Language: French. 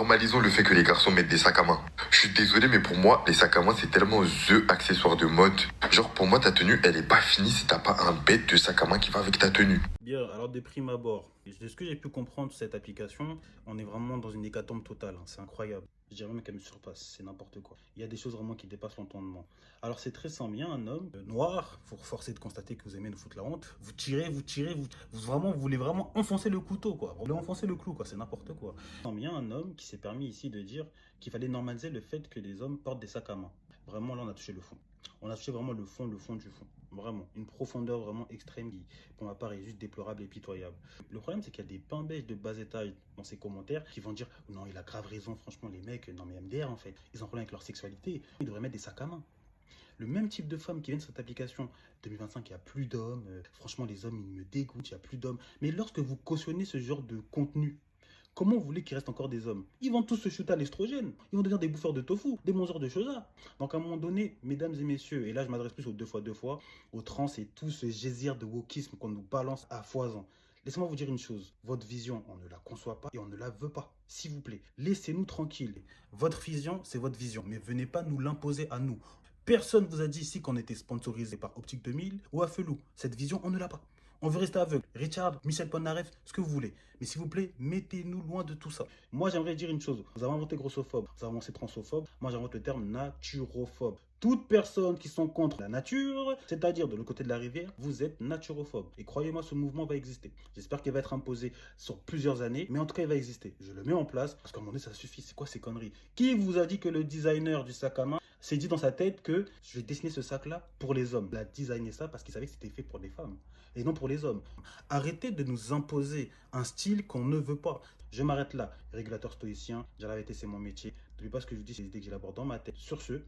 Normalisons le fait que les garçons mettent des sacs à main. Je suis désolé, mais pour moi, les sacs à main, c'est tellement the accessoire de mode. Genre, pour moi, ta tenue, elle est pas finie si t'as pas un bête de sac à main qui va avec ta tenue. Bien, alors de prime abord, de ce que j'ai pu comprendre sur cette application, on est vraiment dans une hécatombe totale, hein, c'est incroyable. Je dirais même qu'elle me surpasse, c'est n'importe quoi. Il y a des choses vraiment qui dépassent l'entendement. Alors c'est très simple, il y a un homme noir, pour forcer de constater que vous aimez nous foutre la honte, vous voulez vraiment enfoncer le couteau, quoi. Vous voulez enfoncer le clou, quoi, c'est n'importe quoi. Il y a un homme qui s'est permis ici de dire qu'il fallait normaliser le fait que les hommes portent des sacs à main. Vraiment, là, on a touché le fond. On a touché vraiment le fond du fond. Vraiment, une profondeur vraiment extrême qui, pour ma part, est juste déplorable et pitoyable. Le problème, c'est qu'il y a des pains beige de bas étage dans ces commentaires qui vont dire non, il a grave raison, franchement, les mecs, non, mais MDR en fait, ils ont un problème avec leur sexualité, ils devraient mettre des sacs à main. Le même type de femmes qui viennent sur cette application 2025, il n'y a plus d'hommes, franchement, les hommes, ils me dégoûtent, il n'y a plus d'hommes. Mais lorsque vous cautionnez ce genre de contenu, comment vous voulez qu'il reste encore des hommes? Ils vont tous se shooter à l'estrogène. Ils vont devenir des bouffeurs de tofu, des mangeurs de choses. Donc à un moment donné, mesdames et messieurs, et là je m'adresse plus aux deux fois, aux trans et tout ce gésir de wokisme qu'on nous balance à foison. Laissez-moi vous dire une chose, votre vision, on ne la conçoit pas et on ne la veut pas. S'il vous plaît, laissez-nous tranquilles. Votre vision, c'est votre vision, mais venez pas nous l'imposer à nous. Personne vous a dit ici qu'on était sponsorisé par Optique 2000 ou à Felou. Cette vision, on ne l'a pas. On veut rester aveugle. Richard, Michel Polnareff, ce que vous voulez. Mais s'il vous plaît, mettez-nous loin de tout ça. Moi, j'aimerais dire une chose. Vous avez inventé grossophobe, vous avez inventé transphobe. Moi, j'invente le terme naturophobe. Toutes personnes qui sont contre la nature, c'est-à-dire de l'autre côté de la rivière, vous êtes naturophobe. Et croyez-moi, ce mouvement va exister. J'espère qu'il va être imposé sur plusieurs années, mais en tout cas, il va exister. Je le mets en place, parce qu'à un moment donné, ça suffit. C'est quoi ces conneries? Qui vous a dit que le designer du sac à main s'est dit dans sa tête que je vais dessiner ce sac-là pour les hommes? Il a designé ça parce qu'il savait que c'était fait pour les femmes et non pour les hommes. Arrêtez de nous imposer un style qu'on ne veut pas. Je m'arrête là. Régulateur stoïcien, j'ai la vérité, c'est mon métier. N'oubliez pas ce que je dis, c'est l'idée que j'élabore dans ma tête. Sur ce,